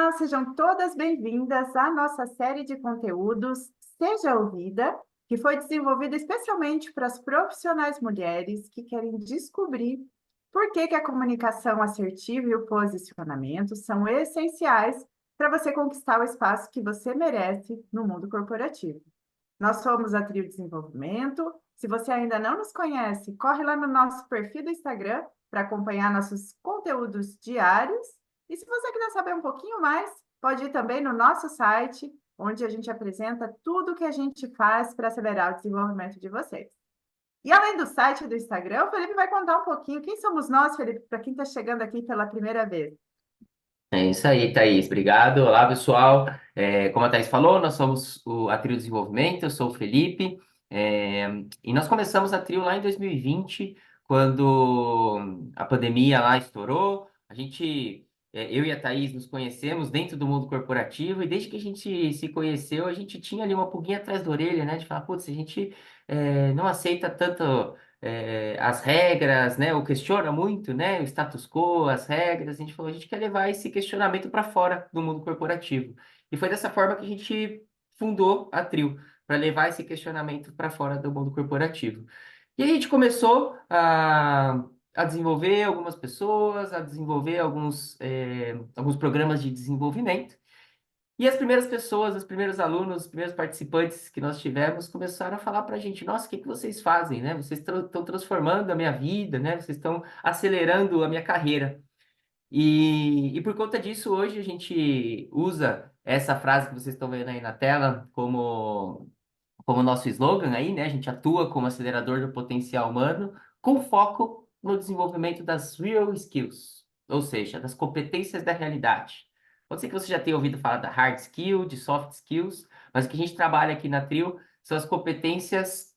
Olá, sejam todas bem-vindas à nossa série de conteúdos Seja Ouvida, que foi desenvolvida especialmente para as profissionais mulheres que querem descobrir por que a comunicação assertiva e o posicionamento são essenciais para você conquistar o espaço que você merece no mundo corporativo. Nós somos a Trio Desenvolvimento. Se você ainda não nos conhece, corre lá no nosso perfil do Instagram para acompanhar nossos conteúdos diários. E se você quiser saber um pouquinho mais, pode ir também no nosso site, onde a gente apresenta tudo o que a gente faz para acelerar o desenvolvimento de vocês. E além do site e do Instagram, o Felipe vai contar um pouquinho quem somos nós, Felipe, para quem está chegando aqui pela primeira vez. É isso aí, Thaís. Obrigado. Olá, pessoal. Como a Thaís falou, nós somos a Trio Desenvolvimento, eu sou o Felipe. É, e nós começamos a Trio lá em 2020, quando a pandemia lá estourou. Eu e a Thaís nos conhecemos dentro do mundo corporativo, e desde que a gente se conheceu, a gente tinha ali uma pulguinha atrás da orelha, né? De falar, putz, a gente não aceita tanto as regras, né? Ou questiona muito, né? O status quo, as regras. A gente falou, a gente quer levar esse questionamento para fora do mundo corporativo. E foi dessa forma que a gente fundou a Trio, para levar esse questionamento para fora do mundo corporativo. E a gente começou a desenvolver algumas pessoas, a desenvolver alguns programas de desenvolvimento. E as primeiras pessoas, os primeiros alunos, os primeiros participantes que nós tivemos começaram a falar para a gente: nossa, o que que vocês fazem, né? Vocês estão transformando a minha vida, né? Vocês estão acelerando a minha carreira. E por conta disso, hoje a gente usa essa frase que vocês estão vendo aí na tela como nosso slogan aí, né? A gente atua como acelerador do potencial humano com foco no desenvolvimento das real skills, ou seja, das competências da realidade. Pode ser que você já tenha ouvido falar da hard skill, de soft skills, mas o que a gente trabalha aqui na Trio são as competências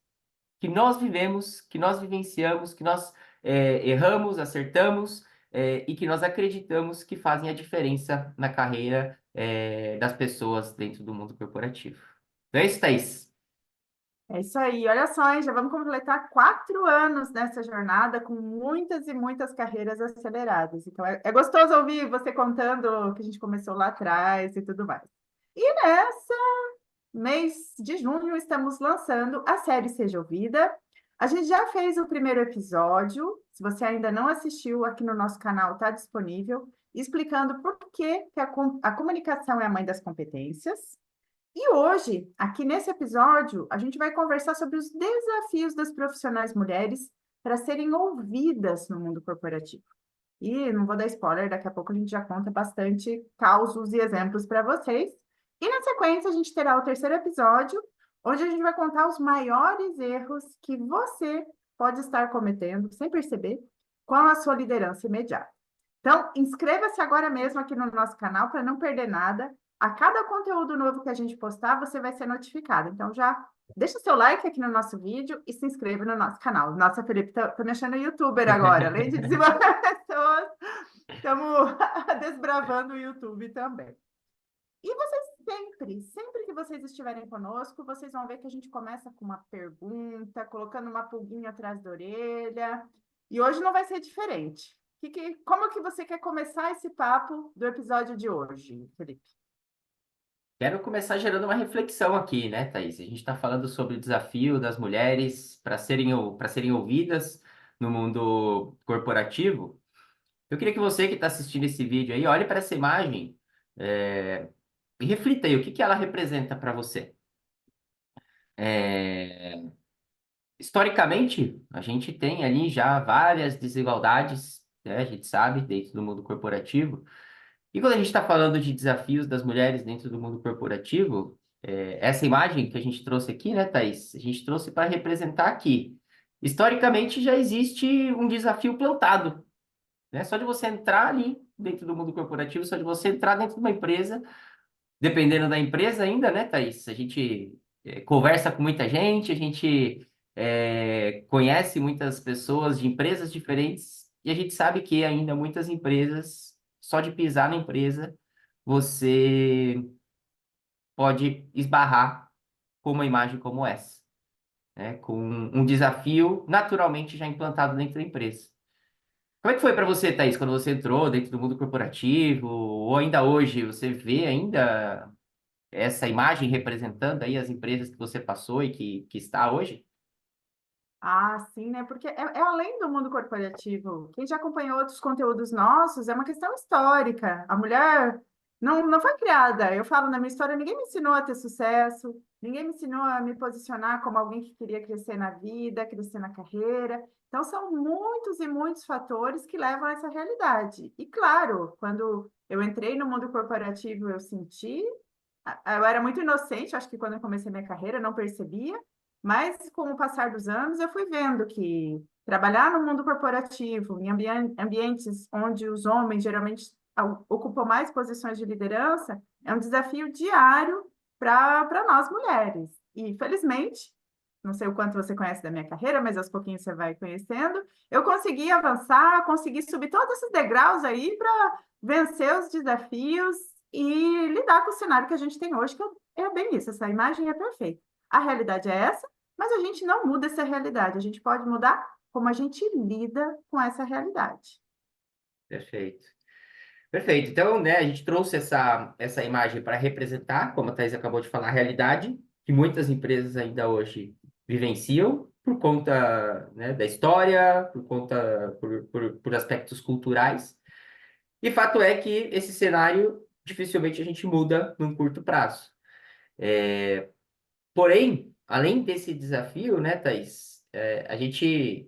que nós vivemos, que nós vivenciamos, que nós erramos, acertamos, e que nós acreditamos que fazem a diferença na carreira das pessoas dentro do mundo corporativo. Não é isso, Thaís? É isso aí, olha só, hein? Já vamos completar 4 anos nessa jornada com muitas e muitas carreiras aceleradas. Então, é gostoso ouvir você contando que a gente começou lá atrás e tudo mais. E nessa mês de junho, estamos lançando a série Seja Ouvida. A gente já fez o primeiro episódio. Se você ainda não assistiu, aqui no nosso canal está disponível, explicando por que a comunicação é a mãe das competências. E hoje, aqui nesse episódio, a gente vai conversar sobre os desafios das profissionais mulheres para serem ouvidas no mundo corporativo. E não vou dar spoiler, daqui a pouco a gente já conta bastante causos e exemplos para vocês. E na sequência, a gente terá o terceiro episódio, onde a gente vai contar os maiores erros que você pode estar cometendo, sem perceber, com a sua liderança imediata. Então, inscreva-se agora mesmo aqui no nosso canal para não perder nada. A cada conteúdo novo que a gente postar, você vai ser notificado. Então, já deixa o seu like aqui no nosso vídeo e se inscreva no nosso canal. Nossa, Felipe, tô me achando youtuber agora. Além de desenvolver pessoas, estamos desbravando o YouTube também. E vocês sempre que vocês estiverem conosco, vocês vão ver que a gente começa com uma pergunta, colocando uma pulguinha atrás da orelha. E hoje não vai ser diferente. Como que você quer começar esse papo do episódio de hoje, Felipe? Quero começar gerando uma reflexão aqui, né, Thaís? A gente está falando sobre o desafio das mulheres para serem ouvidas no mundo corporativo. Eu queria que você que está assistindo esse vídeo aí, olhe para essa imagem, e reflita aí, o que que ela representa para você? É, Historicamente, a gente tem ali já várias desigualdades, né? A gente sabe, dentro do mundo corporativo. E quando a gente está falando de desafios das mulheres dentro do mundo corporativo, essa imagem que a gente trouxe aqui, né, Thaís? A gente trouxe para representar que, historicamente, já existe um desafio plantado, né? Só de você entrar ali dentro do mundo corporativo, só de você entrar dentro de uma empresa, dependendo da empresa ainda, né, Thaís? A gente conversa com muita gente, a gente conhece muitas pessoas de empresas diferentes, e a gente sabe que ainda muitas empresas, só de pisar na empresa, você pode esbarrar com uma imagem como essa, né? Com um desafio naturalmente já implantado dentro da empresa. Como é que foi para você, Thaís, quando você entrou dentro do mundo corporativo, ou ainda hoje, você vê ainda essa imagem representando aí as empresas que você passou e que está hoje? Ah, sim, né? Porque é além do mundo corporativo. Quem já acompanhou outros conteúdos nossos, é uma questão histórica. A mulher não foi criada. Eu falo na minha história, ninguém me ensinou a ter sucesso, ninguém me ensinou a me posicionar como alguém que queria crescer na vida, crescer na carreira. Então, são muitos e muitos fatores que levam a essa realidade. E, claro, quando eu entrei no mundo corporativo, eu senti. Eu era muito inocente, acho que quando eu comecei minha carreira, eu não percebia, mas com o passar dos anos, eu fui vendo que trabalhar no mundo corporativo, em ambientes onde os homens geralmente ocupam mais posições de liderança, é um desafio diário para nós mulheres. E, felizmente, não sei o quanto você conhece da minha carreira, mas aos pouquinhos você vai conhecendo, eu consegui avançar, consegui subir todos esses degraus aí para vencer os desafios e lidar com o cenário que a gente tem hoje, que é bem isso, essa imagem é perfeita. A realidade é essa, mas a gente não muda essa realidade, a gente pode mudar como a gente lida com essa realidade. Perfeito. Perfeito. Então, né, a gente trouxe essa imagem para representar, como a Thais acabou de falar, a realidade que muitas empresas ainda hoje vivenciam por conta, né, da história, por aspectos culturais. E fato é que esse cenário dificilmente a gente muda num curto prazo. Porém, além desse desafio, né, Thaís, a gente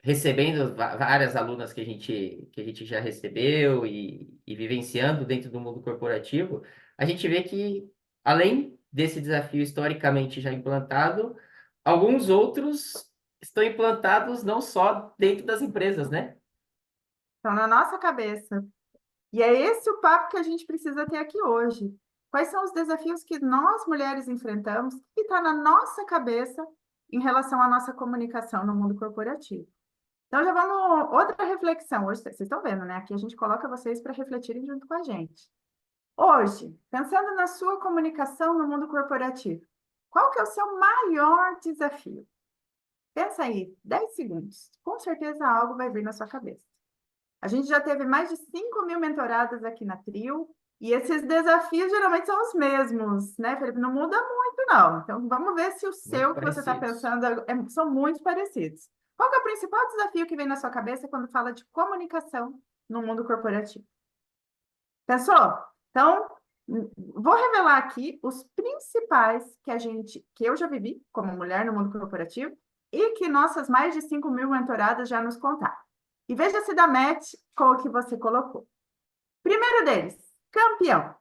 recebendo várias alunas que a gente já recebeu e vivenciando dentro do mundo corporativo, a gente vê que, além desse desafio historicamente já implantado, alguns outros estão implantados não só dentro das empresas, né? Então, na nossa cabeça. E é esse o papo que a gente precisa ter aqui hoje. Quais são os desafios que nós mulheres enfrentamos e está na nossa cabeça em relação à nossa comunicação no mundo corporativo? Então, já vamos. Outra reflexão. Hoje, vocês estão vendo, né? Aqui a gente coloca vocês para refletirem junto com a gente. Hoje, pensando na sua comunicação no mundo corporativo, qual que é o seu maior desafio? Pensa aí, 10 segundos. Com certeza algo vai vir na sua cabeça. A gente já teve mais de 5.000 mentoradas aqui na Trio, e esses desafios geralmente são os mesmos, né, Felipe? Não muda muito, não. Então, vamos ver se o Muito seu que você está parecidos. pensando são muito parecidos. Qual que é o principal desafio que vem na sua cabeça quando fala de comunicação no mundo corporativo? Pensou? Então, vou revelar aqui os principais que eu já vivi como mulher no mundo corporativo e que nossas mais de 5.000 mentoradas já nos contaram. E veja se dá match com o que você colocou. Primeiro deles, campeão.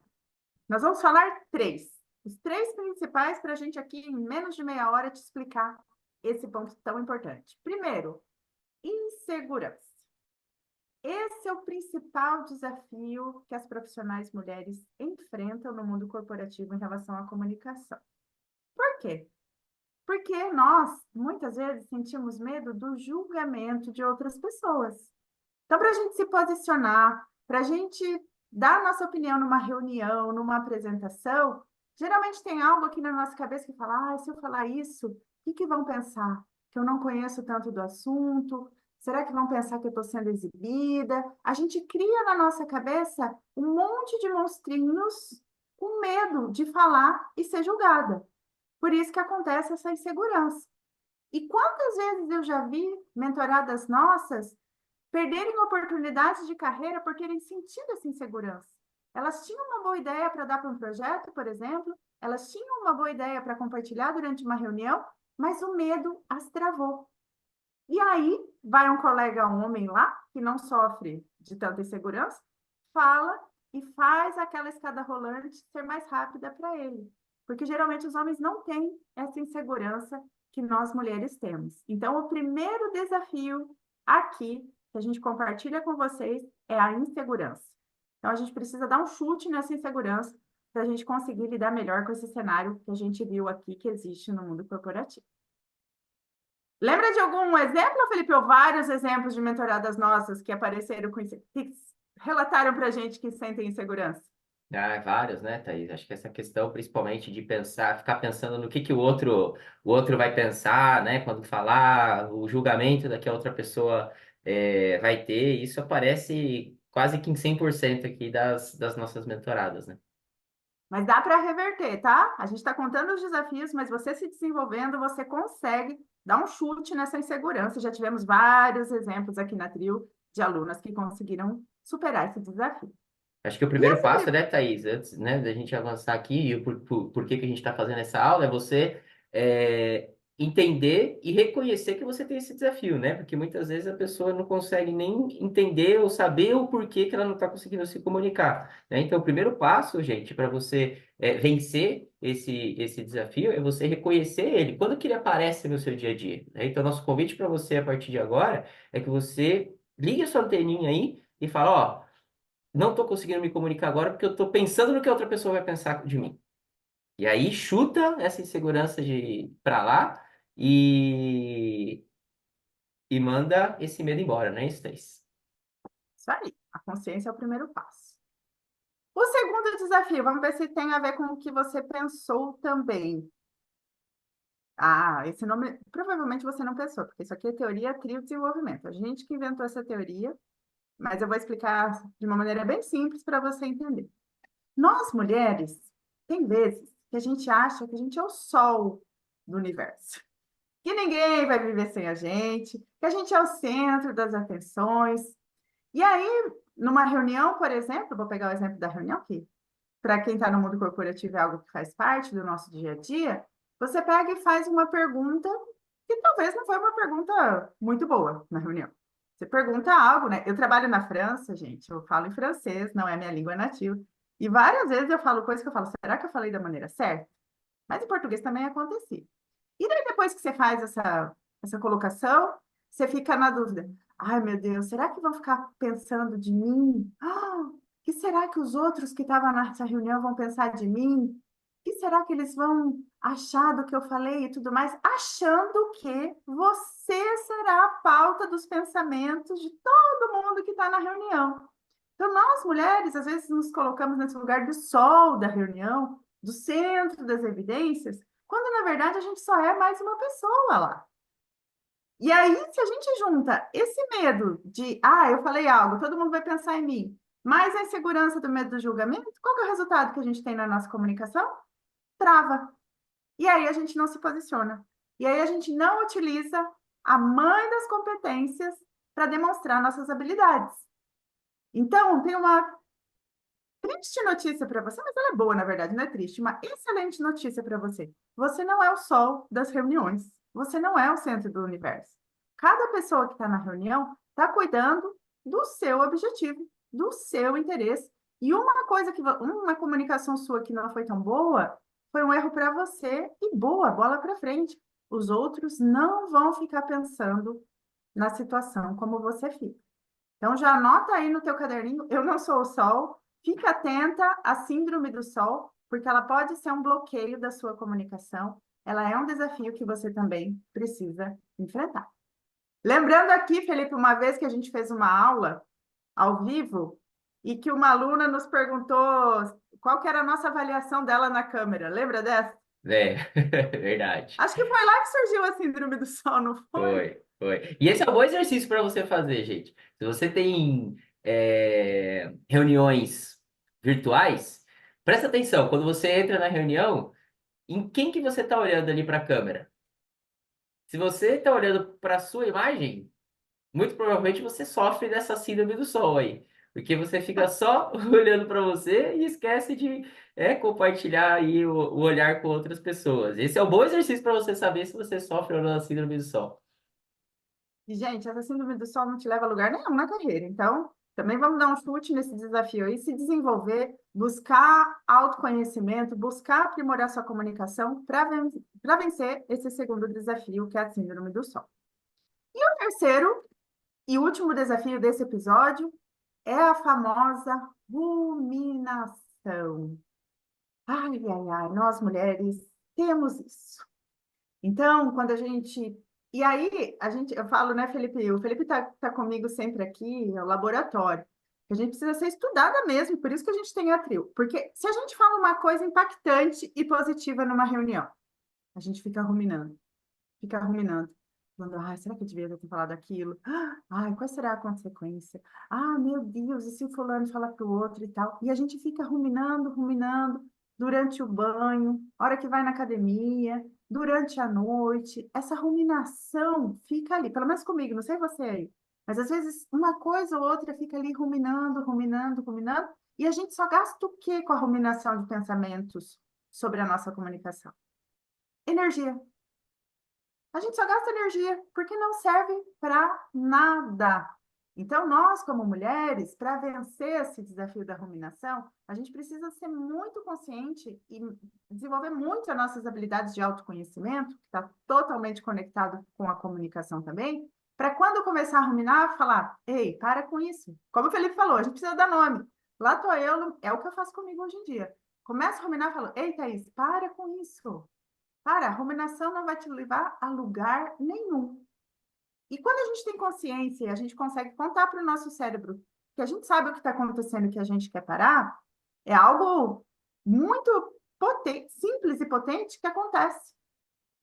Nós vamos falar três. Os três principais para a gente aqui, em menos de meia hora, te explicar esse ponto tão importante. Primeiro, insegurança. Esse é o principal desafio que as profissionais mulheres enfrentam no mundo corporativo em relação à comunicação. Por quê? Porque nós, muitas vezes, sentimos medo do julgamento de outras pessoas. Então, para a gente se posicionar, para a gente dar a nossa opinião numa reunião, numa apresentação, geralmente tem algo aqui na nossa cabeça que fala: se eu falar isso, o que vão pensar? Que eu não conheço tanto do assunto? Será que vão pensar que eu estou sendo exibida? A gente cria na nossa cabeça um monte de monstrinhos com medo de falar e ser julgada. Por isso que acontece essa insegurança. E quantas vezes eu já vi mentoradas nossas perderem oportunidades de carreira por terem sentido essa insegurança. Elas tinham uma boa ideia para dar para um projeto, por exemplo, elas tinham uma boa ideia para compartilhar durante uma reunião, mas o medo as travou. E aí vai um colega homem lá, que não sofre de tanta insegurança, fala e faz aquela escada rolante ser mais rápida para ele. Porque geralmente os homens não têm essa insegurança que nós mulheres temos. Então, o primeiro desafio aqui que a gente compartilha com vocês é a insegurança. Então, a gente precisa dar um chute nessa insegurança para a gente conseguir lidar melhor com esse cenário que a gente viu aqui que existe no mundo corporativo. Lembra de algum exemplo, Felipe, ou vários exemplos de mentoradas nossas que apareceram que relataram para a gente que sentem insegurança? Ah, vários, né, Thaís? Acho que essa questão, principalmente de pensar, ficar pensando no que o outro vai pensar, né, quando falar, o julgamento da que a outra pessoa vai ter. Isso aparece quase que em 100% aqui das nossas mentoradas, né? Mas dá para reverter, tá? A gente está contando os desafios, mas você se desenvolvendo, você consegue dar um chute nessa insegurança. Já tivemos vários exemplos aqui na Trio de alunas que conseguiram superar esse desafio. Acho que o E primeiro esse passo, né, Thaís, antes, né, da gente avançar aqui, e o por que que a gente está fazendo essa aula, é você entender e reconhecer que você tem esse desafio, né? Porque muitas vezes a pessoa não consegue nem entender ou saber o porquê que ela não está conseguindo se comunicar, né? Então, o primeiro passo, gente, para você vencer esse desafio é você reconhecer ele, quando que ele aparece no seu dia a dia, né? Então, nosso convite para você a partir de agora é que você ligue a sua anteninha aí e fala, ó, não estou conseguindo me comunicar agora porque eu estou pensando no que a outra pessoa vai pensar de mim. E aí chuta essa insegurança de para lá e, e manda esse medo embora, né, Stace? Isso aí, a consciência é o primeiro passo. O segundo desafio, vamos ver se tem a ver com o que você pensou também. Ah, esse nome provavelmente você não pensou, porque isso aqui é teoria trio desenvolvimento. A gente que inventou essa teoria, mas eu vou explicar de uma maneira bem simples para você entender. Nós, mulheres, tem vezes que a gente acha que a gente é o sol do universo, que ninguém vai viver sem a gente, que a gente é o centro das atenções. E aí, numa reunião, por exemplo, vou pegar o exemplo da reunião aqui, para quem está no mundo corporativo é algo que faz parte do nosso dia a dia, você pega e faz uma pergunta que talvez não foi uma pergunta muito boa na reunião. Você pergunta algo, né? Eu trabalho na França, gente, eu falo em francês, não é minha língua nativa. E várias vezes eu falo coisas que eu falo, será que eu falei da maneira certa? Mas em português também acontecia. E daí, depois que você faz essa colocação, você fica na dúvida. Ai, meu Deus, será que vão ficar pensando de mim? O que será que os outros que estavam nessa reunião vão pensar de mim? O que será que eles vão achar do que eu falei e tudo mais? Achando que você será a pauta dos pensamentos de todo mundo que está na reunião. Então, nós mulheres, às vezes, nos colocamos nesse lugar do sol da reunião, do centro das evidências, quando na verdade a gente só é mais uma pessoa lá. E aí, se a gente junta esse medo de, eu falei algo, todo mundo vai pensar em mim, mais a insegurança do medo do julgamento, qual que é o resultado que a gente tem na nossa comunicação? Trava. E aí a gente não se posiciona. E aí a gente não utiliza a mãe das competências para demonstrar nossas habilidades. Então, tem uma triste notícia para você, mas ela é boa, na verdade, não é triste. Uma excelente notícia para você. Você não é o sol das reuniões. Você não é o centro do universo. Cada pessoa que está na reunião está cuidando do seu objetivo, do seu interesse. E uma coisa uma comunicação sua que não foi tão boa, foi um erro para você e boa, bola para frente. Os outros não vão ficar pensando na situação como você fica. Então já anota aí no teu caderninho, eu não sou o sol. Fica atenta à síndrome do sol, porque ela pode ser um bloqueio da sua comunicação. Ela é um desafio que você também precisa enfrentar. Lembrando aqui, Felipe, uma vez que a gente fez uma aula ao vivo e que uma aluna nos perguntou qual que era a nossa avaliação dela na câmera. Lembra dessa? É, verdade. Acho que foi lá que surgiu a síndrome do sol, não foi? Foi. E esse é um bom exercício para você fazer, gente. Se você tem reuniões virtuais, presta atenção, quando você entra na reunião, em quem que você está olhando ali para a câmera? Se você está olhando para a sua imagem, muito provavelmente você sofre dessa síndrome do sol aí. Porque você fica só olhando para você e esquece de compartilhar aí o olhar com outras pessoas. Esse é um bom exercício para você saber se você sofre ou não da síndrome do sol. E, gente, essa síndrome do sol não te leva a lugar nenhum na carreira. Então, também vamos dar um chute nesse desafio aí, se desenvolver, buscar autoconhecimento, buscar aprimorar sua comunicação para vencer esse segundo desafio, que é a síndrome do sol. E o terceiro e último desafio desse episódio é a famosa ruminação. Ai, ai, ai, nós mulheres temos isso. Então, quando a gente. E aí, eu falo, né, Felipe? O Felipe tá comigo sempre aqui, é o laboratório. A gente precisa ser estudada mesmo, por isso que a gente tem a trio. Porque se a gente fala uma coisa impactante e positiva numa reunião, a gente fica ruminando, fica ruminando. Falando, ai, será que eu devia ter falado aquilo? Ai, qual será a consequência? Ah, meu Deus, e se o fulano fala para o outro e tal? E a gente fica ruminando, ruminando durante o banho, hora que vai na academia, durante a noite. Essa ruminação fica ali, pelo menos comigo, não sei você aí. Mas às vezes uma coisa ou outra fica ali ruminando, ruminando, ruminando, e a gente só gasta o quê com a ruminação de pensamentos sobre a nossa comunicação? Energia. A gente só gasta energia porque não serve para nada. Então, nós, como mulheres, para vencer esse desafio da ruminação, a gente precisa ser muito consciente e desenvolver muito as nossas habilidades de autoconhecimento, que está totalmente conectado com a comunicação também, para quando começar a ruminar, falar: ei, para com isso. Como o Felipe falou, a gente precisa dar nome. Lá estou eu, é o que eu faço comigo hoje em dia. Começo a ruminar e falo: ei, Thaís, para com isso. Para, a ruminação não vai te levar a lugar nenhum. E quando a gente tem consciência e a gente consegue contar para o nosso cérebro que a gente sabe o que está acontecendo e que a gente quer parar, é algo muito potente, simples e potente que acontece.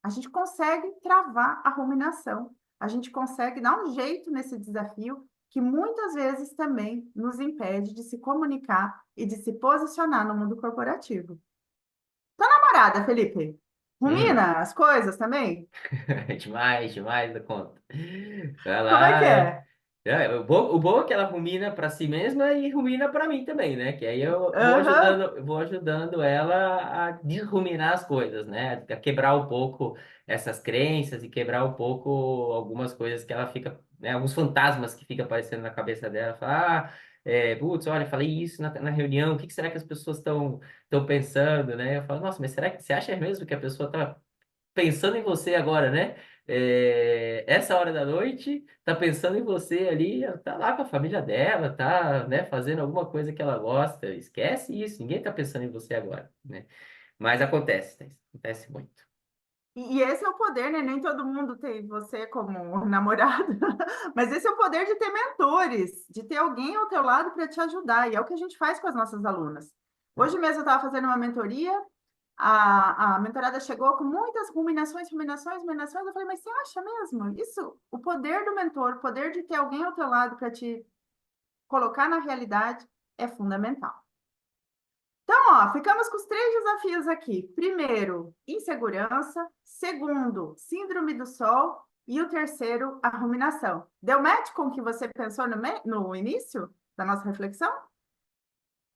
A gente consegue travar a ruminação, a gente consegue dar um jeito nesse desafio que muitas vezes também nos impede de se comunicar e de se posicionar no mundo corporativo. Namorada, Felipe, Hum. rumina as coisas também? Demais, demais da conta. Vai Como é que lá. é? O bom é que ela rumina para si mesma e rumina para mim também, né? Que aí Aham. eu vou ajudando ela a desruminar as coisas, né? A quebrar um pouco essas crenças e quebrar um pouco algumas coisas que ela fica, né? Alguns fantasmas que ficam aparecendo na cabeça dela. Fala, putz, olha, falei isso na reunião, o que que será que as pessoas estão pensando, né? Eu falo, nossa, mas será que você acha mesmo que a pessoa está pensando em você agora, né? Essa hora da noite, tá pensando em você ali, ela tá lá com a família dela, tá, né, fazendo alguma coisa que ela gosta. Esquece isso, ninguém tá pensando em você agora, né? Mas acontece, Thaís, acontece muito. E esse é o poder, né? Nem todo mundo tem você como namorado, mas esse é o poder de ter mentores, de ter alguém ao teu lado para te ajudar. E é o que a gente faz com as nossas alunas. Né? Hoje mesmo eu estava fazendo uma mentoria, a mentorada chegou com muitas ruminações, ruminações, ruminações. Eu falei, mas você acha mesmo? Isso, o poder do mentor, o poder de ter alguém ao teu lado para te colocar na realidade é fundamental. Então, ó, ficamos com os três desafios aqui. Primeiro, insegurança. Segundo, síndrome do sol. E o terceiro, a ruminação. Deu match com o que você pensou no início da nossa reflexão?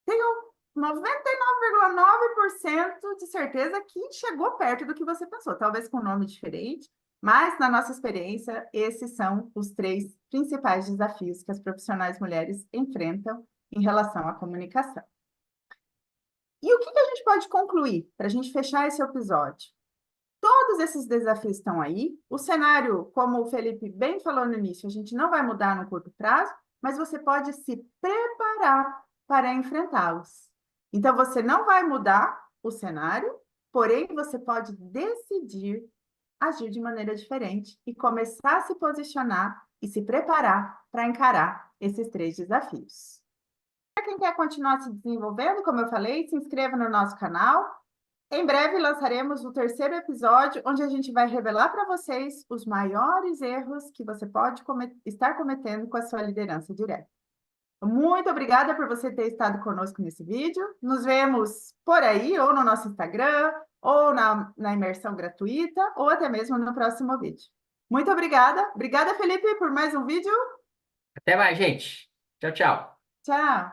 Tenho 99,9% de certeza que chegou perto do que você pensou, talvez com um nome diferente, mas na nossa experiência, esses são os três principais desafios que as profissionais mulheres enfrentam em relação à comunicação. E o que a gente pode concluir para a gente fechar esse episódio? Todos esses desafios estão aí. O cenário, como o Felipe bem falou no início, a gente não vai mudar no curto prazo, mas você pode se preparar para enfrentá-los. Então, você não vai mudar o cenário, porém, você pode decidir agir de maneira diferente e começar a se posicionar e se preparar para encarar esses três desafios. Para quem quer continuar se desenvolvendo, como eu falei, se inscreva no nosso canal. Em breve lançaremos o terceiro episódio, onde a gente vai revelar para vocês os maiores erros que você pode estar cometendo com a sua liderança direta. Muito obrigada por você ter estado conosco nesse vídeo. Nos vemos por aí, ou no nosso Instagram, ou na imersão gratuita, ou até mesmo no próximo vídeo. Muito obrigada. Obrigada, Felipe, por mais um vídeo. Até mais, gente. Tchau, tchau. Tchau.